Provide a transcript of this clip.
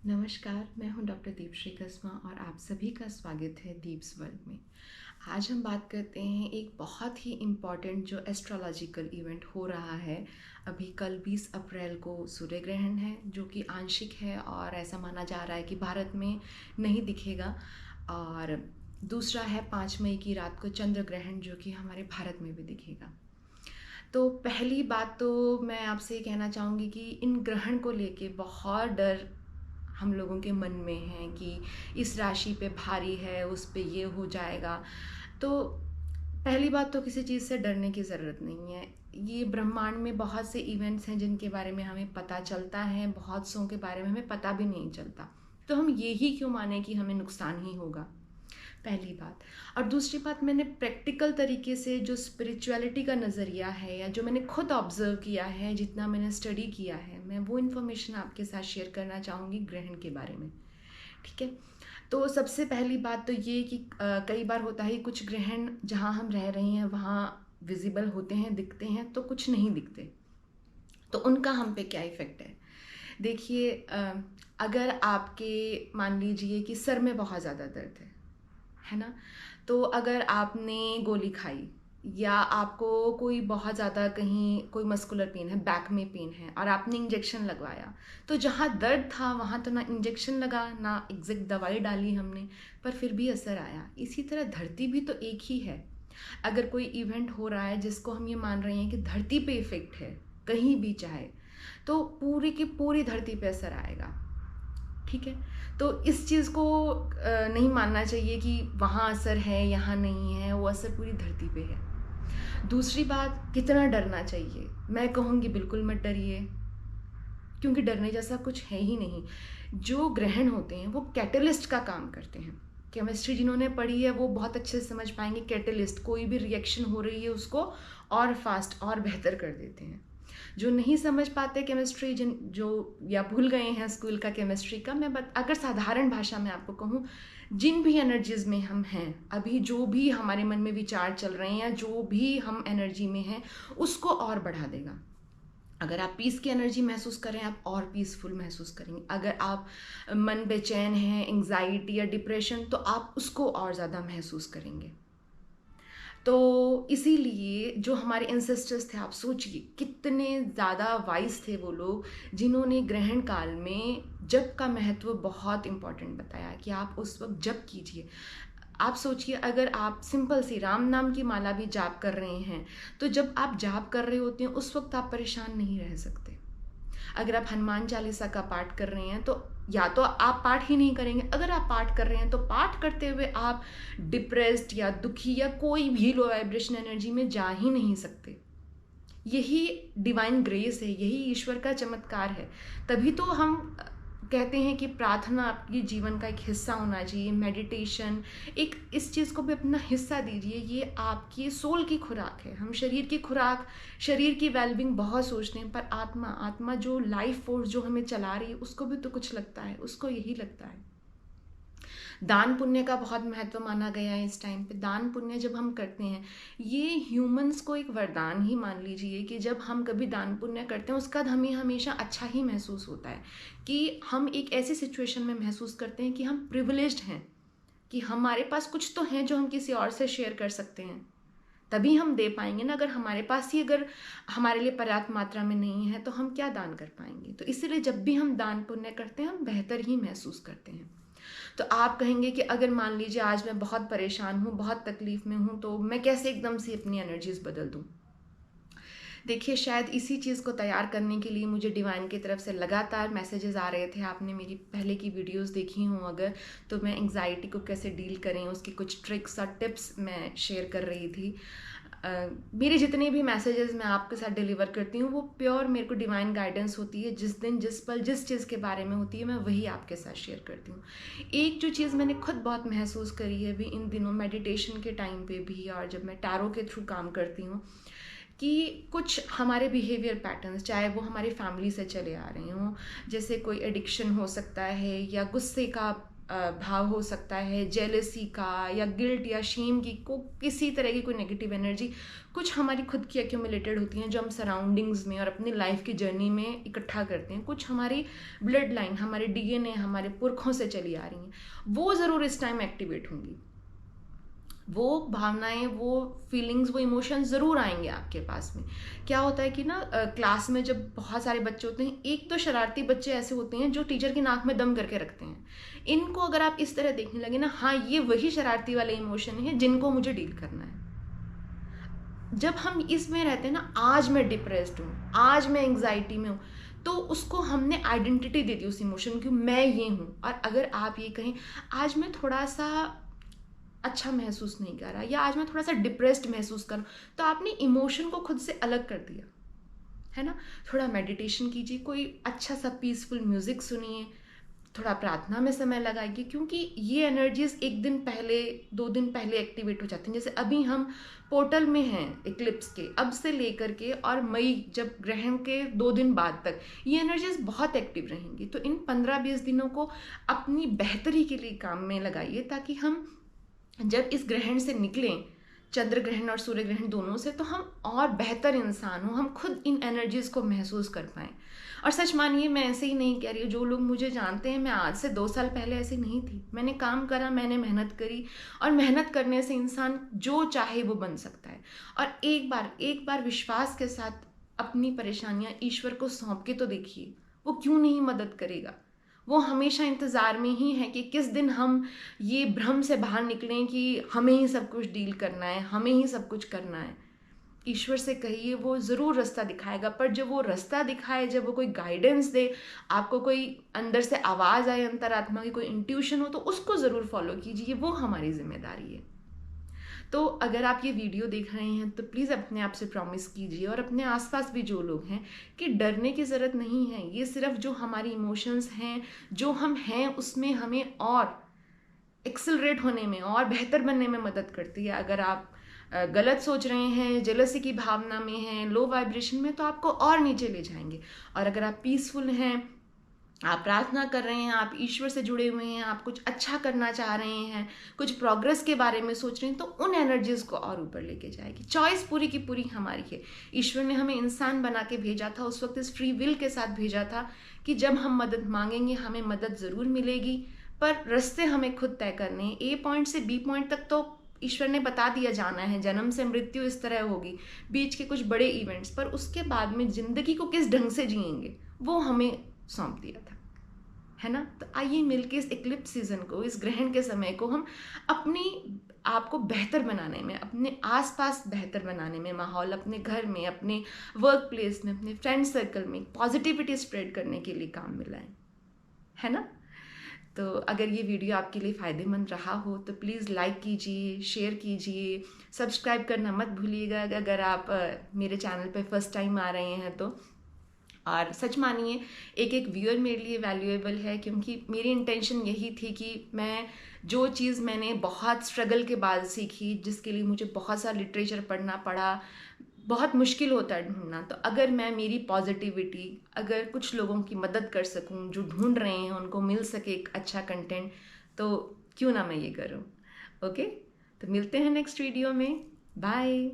नमस्कार, मैं हूं डॉक्टर दीपश्री कसमा और आप सभी का स्वागत है दीप्स वर्ल्ड में। आज हम बात करते हैं एक बहुत ही इम्पॉर्टेंट जो एस्ट्रोलॉजिकल इवेंट हो रहा है। अभी कल 20 अप्रैल को सूर्य ग्रहण है जो कि आंशिक है और ऐसा माना जा रहा है कि भारत में नहीं दिखेगा। और दूसरा है 5 मई की रात को चंद्र ग्रहण जो कि हमारे भारत में भी दिखेगा। तो पहली बात तो मैं आपसे ये कहना चाहूँगी कि इन ग्रहण को लेके बहुत डर हम लोगों के मन में है कि इस राशि पे भारी है, उस पे ये हो जाएगा। तो पहली बात तो किसी चीज़ से डरने की ज़रूरत नहीं है। ये ब्रह्मांड में बहुत से इवेंट्स हैं जिनके बारे में हमें पता चलता है, बहुत सौ के बारे में हमें पता भी नहीं चलता। तो हम ये ही क्यों माने कि हमें नुकसान ही होगा, पहली बात। और दूसरी बात, मैंने प्रैक्टिकल तरीके से जो स्पिरिचुअलिटी का नज़रिया है या जो मैंने खुद ऑब्जर्व किया है, जितना मैंने स्टडी किया है, मैं वो इन्फॉर्मेशन आपके साथ शेयर करना चाहूँगी ग्रहण के बारे में। ठीक है। तो सबसे पहली बात तो ये कि कई बार होता है कुछ ग्रहण जहाँ हम रह रहे हैं वहाँ विजिबल होते हैं, दिखते हैं, तो कुछ नहीं दिखते। तो उनका हम पे क्या इफ़ेक्ट है? देखिए, अगर आपके मान लीजिए कि सर में बहुत ज़्यादा दर्द है ना? तो अगर आपने गोली खाई या आपको कोई बहुत ज़्यादा कहीं कोई मस्कुलर पेन है, बैक में पेन है और आपने इंजेक्शन लगवाया, तो जहाँ दर्द था वहाँ तो ना इंजेक्शन लगा, ना एग्जैक्ट दवाई डाली हमने, पर फिर भी असर आया। इसी तरह धरती भी तो एक ही है। अगर कोई इवेंट हो रहा है जिसको हम ये मान रहे हैं कि धरती पे इफ़ेक्ट है, कहीं भी चाहे, तो पूरी की पूरी धरती पे असर आएगा। ठीक है। तो इस चीज़ को नहीं मानना चाहिए कि वहाँ असर है यहाँ नहीं है, वो असर पूरी धरती पे है। दूसरी बात, कितना डरना चाहिए? मैं कहूँगी बिल्कुल मत डरिए, क्योंकि डरने जैसा कुछ है ही नहीं। जो ग्रहण होते हैं वो कैटलिस्ट का काम करते हैं। केमिस्ट्री जिन्होंने पढ़ी है वो बहुत अच्छे से समझ पाएंगे। कैटलिस्ट, कोई भी रिएक्शन हो रही है उसको और फास्ट और बेहतर कर देते हैं। जो नहीं समझ पाते केमिस्ट्री, जिन जो या भूल गए हैं स्कूल का केमिस्ट्री का, अगर साधारण भाषा में आपको कहूँ, जिन भी एनर्जीज में हम हैं अभी, जो भी हमारे मन में विचार चल रहे हैं, जो भी हम एनर्जी में हैं, उसको और बढ़ा देगा। अगर आप पीस की एनर्जी महसूस करें, आप और पीसफुल महसूस करेंगे। अगर आप मन बेचैन हैं, एंग्जाइटी या डिप्रेशन, तो आप उसको और ज़्यादा महसूस करेंगे। तो इसीलिए जो हमारे एंसेस्टर्स थे, आप सोचिए कितने ज़्यादा वाइज थे वो लोग, जिन्होंने ग्रहण काल में जप का महत्व बहुत इम्पॉर्टेंट बताया कि आप उस वक्त जप कीजिए। आप सोचिए, अगर आप सिंपल सी राम नाम की माला भी जाप कर रहे हैं, तो जब आप जाप कर रहे होते हैं उस वक्त आप परेशान नहीं रह सकते। अगर आप हनुमान चालीसा का पाठ कर रहे हैं, तो या तो आप पाठ ही नहीं करेंगे, अगर आप पाठ कर रहे हैं तो पाठ करते हुए आप डिप्रेस्ड या दुखी या कोई भी लो वाइब्रेशन एनर्जी में जा ही नहीं सकते। यही डिवाइन ग्रेस है, यही ईश्वर का चमत्कार है। तभी तो हम कहते हैं कि प्रार्थना आपके जीवन का एक हिस्सा होना चाहिए, मेडिटेशन, एक इस चीज़ को भी अपना हिस्सा दीजिए। ये आपकी सोल की खुराक है। हम शरीर की खुराक, शरीर की वेलबिंग बहुत सोचते हैं, पर आत्मा, आत्मा जो लाइफ फोर्स जो हमें चला रही है, उसको भी तो कुछ लगता है, उसको यही लगता है। दान पुण्य का बहुत महत्व माना गया है इस टाइम पे। दान पुण्य जब हम करते हैं, ये ह्यूमंस को एक वरदान ही मान लीजिए कि जब हम कभी दान पुण्य करते हैं उसका हमें हमेशा अच्छा ही महसूस होता है, कि हम एक ऐसी सिचुएशन में महसूस करते हैं कि हम प्रिविलेज्ड हैं, कि हमारे पास कुछ तो है जो हम किसी और से शेयर कर सकते हैं। तभी हम दे पाएंगे ना। अगर हमारे पास ही अगर हमारे लिए पर्याप्त मात्रा में नहीं है तो हम क्या दान कर पाएंगे? तो इसीलिए जब भी हम दान पुण्य करते हैं हम बेहतर ही महसूस करते हैं। तो आप कहेंगे कि अगर मान लीजिए आज मैं बहुत परेशान हूँ, बहुत तकलीफ में हूँ, तो मैं कैसे एकदम से अपनी एनर्जीज बदल दूँ? देखिए, शायद इसी चीज़ को तैयार करने के लिए मुझे डिवाइन की तरफ से लगातार मैसेजेस आ रहे थे। आपने मेरी पहले की वीडियोस देखी हों अगर, तो मैं एंग्जाइटी को कैसे डील करें उसकी कुछ ट्रिक्स और टिप्स मैं शेयर कर रही थी। मेरे जितने भी मैसेजेस मैं आपके साथ डिलीवर करती हूँ वो प्योर मेरे को डिवाइन गाइडेंस होती है। जिस दिन, जिस पल, जिस चीज़ के बारे में होती है, मैं वही आपके साथ शेयर करती हूँ। एक जो चीज़ मैंने खुद बहुत महसूस करी है भी इन दिनों, मेडिटेशन के टाइम पे भी और जब मैं टैरो के थ्रू काम करती हूँ, कि कुछ हमारे बिहेवियर पैटर्न्स, चाहे वो हमारी फैमिली से चले आ रहे हों, जैसे कोई एडिक्शन हो सकता है या गुस्से का भाव हो सकता है, जेलसी का या गिल्ट या शेम की, किसी तरह की कोई नेगेटिव एनर्जी कुछ हमारी खुद की एक्यूमुलेटेड होती हैं जो हम सराउंडिंग्स में और अपनी लाइफ की जर्नी में इकट्ठा करते हैं। कुछ हमारी ब्लड लाइन, हमारे डीएनए, हमारे पुरखों से चली आ रही हैं, वो ज़रूर इस टाइम एक्टिवेट होंगी। वो भावनाएं, वो फीलिंग्स, वो इमोशंस ज़रूर आएंगे आपके पास में। क्या होता है कि ना क्लास में जब बहुत सारे बच्चे होते हैं, एक तो शरारती बच्चे ऐसे होते हैं जो टीचर की नाक में दम करके रखते हैं। इनको अगर आप इस तरह देखने लगे ना, हाँ ये वही शरारती वाले इमोशन है जिनको मुझे डील करना है। जब हम इसमें रहते हैं ना, आज मैं डिप्रेस्ड हूँ, आज मैं एंग्जाइटी में हूँ, तो उसको हमने आइडेंटिटी दे दी उस इमोशन की, मैं ये हूँ। और अगर आप ये कहें आज मैं थोड़ा सा अच्छा महसूस नहीं कर रहा, या आज मैं थोड़ा सा डिप्रेस्ड महसूस कर रहा हूँ, तो आपने इमोशन को खुद से अलग कर दिया है ना। थोड़ा मेडिटेशन कीजिए, कोई अच्छा सा पीसफुल म्यूजिक सुनिए, थोड़ा प्रार्थना में समय लगाइए, क्योंकि ये एनर्जीज एक दिन पहले, 2 दिन पहले एक्टिवेट हो जाती हैं। जैसे अभी हम पोर्टल में हैं इक्लिप्स के, अब से लेकर के और मई जब ग्रहण के 2 दिन बाद तक ये एनर्जीज बहुत एक्टिव रहेंगी। तो इन 15-20 दिनों को अपनी बेहतरी के लिए काम में लगाइए, ताकि हम जब इस ग्रहण से निकलें, चंद्र ग्रहण और सूर्य ग्रहण दोनों से, तो हम और बेहतर इंसान हो, हम खुद इन एनर्जीज को महसूस कर पाएं। और सच मानिए, मैं ऐसे ही नहीं कह रही हूँ, जो लोग मुझे जानते हैं, मैं आज से 2 साल पहले ऐसी नहीं थी। मैंने काम करा, मैंने मेहनत करी, और मेहनत करने से इंसान जो चाहे वो बन सकता है। और एक बार विश्वास के साथ अपनी परेशानियां ईश्वर को सौंप के तो देखिए, वो क्यों नहीं मदद करेगा। वो हमेशा इंतज़ार में ही है कि किस दिन हम ये भ्रम से बाहर निकलें कि हमें ही सब कुछ डील करना है, हमें ही सब कुछ करना है। ईश्वर से कहिए, वो ज़रूर रास्ता दिखाएगा। पर जब वो रास्ता दिखाए, जब वो कोई गाइडेंस दे, आपको कोई अंदर से आवाज़ आए, अंतरात्मा की कोई इंट्यूशन हो, तो उसको ज़रूर फॉलो कीजिए, वो हमारी जिम्मेदारी है। तो अगर आप ये वीडियो देख रहे हैं तो प्लीज़ अपने आप से प्रॉमिस कीजिए, और अपने आसपास भी जो लोग हैं, कि डरने की ज़रूरत नहीं है। ये सिर्फ जो हमारी इमोशंस हैं, जो हम हैं, उसमें हमें और एक्सेलरेट होने में और बेहतर बनने में मदद करती है। अगर आप गलत सोच रहे हैं, जेलसी की भावना में हैं, लो वाइब्रेशन में, तो आपको और नीचे ले जाएंगे। और अगर आप पीसफुल हैं, आप प्रार्थना कर रहे हैं, आप ईश्वर से जुड़े हुए हैं, आप कुछ अच्छा करना चाह रहे हैं, कुछ प्रोग्रेस के बारे में सोच रहे हैं, तो उन एनर्जीज को और ऊपर लेके जाएगी। चॉइस पूरी की पूरी हमारी है। ईश्वर ने हमें इंसान बना के भेजा था, उस वक्त इस फ्री विल के साथ भेजा था कि जब हम मदद मांगेंगे हमें मदद ज़रूर मिलेगी, पर रास्ते हमें खुद तय करने हैं। ए पॉइंट से बी पॉइंट तक तो ईश्वर ने बता दिया जाना है, जन्म से मृत्यु इस तरह होगी, बीच के कुछ बड़े इवेंट्स, पर उसके बाद में ज़िंदगी को किस ढंग से जिएंगे वो हमें सौंप दिया था, है ना। तो आइए मिलके इस इक्लिप्स सीजन को, इस ग्रहण के समय को हम अपनी आपको बेहतर बनाने में, अपने आसपास बेहतर बनाने में, माहौल अपने घर में, अपने वर्क प्लेस में, अपने फ्रेंड सर्कल में पॉजिटिविटी स्प्रेड करने के लिए काम में लाएं, है ना। तो अगर ये वीडियो आपके लिए फ़ायदेमंद रहा हो तो प्लीज़ लाइक कीजिए, शेयर कीजिए, सब्सक्राइब करना मत भूलिएगा अगर आप मेरे चैनल पे फर्स्ट टाइम आ रहे हैं तो। और सच मानिए, एक एक व्यूअर मेरे लिए वैल्यूएबल है, क्योंकि मेरी इंटेंशन यही थी कि मैं जो चीज़ मैंने बहुत स्ट्रगल के बाद सीखी, जिसके लिए मुझे बहुत सा लिटरेचर पढ़ना पड़ा, बहुत मुश्किल होता है ढूंढना, तो अगर मैं मेरी पॉजिटिविटी, अगर कुछ लोगों की मदद कर सकूं जो ढूंढ रहे हैं, उनको मिल सके एक अच्छा कंटेंट, तो क्यों ना मैं ये करूं। ओके, तो मिलते हैं नेक्स्ट वीडियो में। बाय।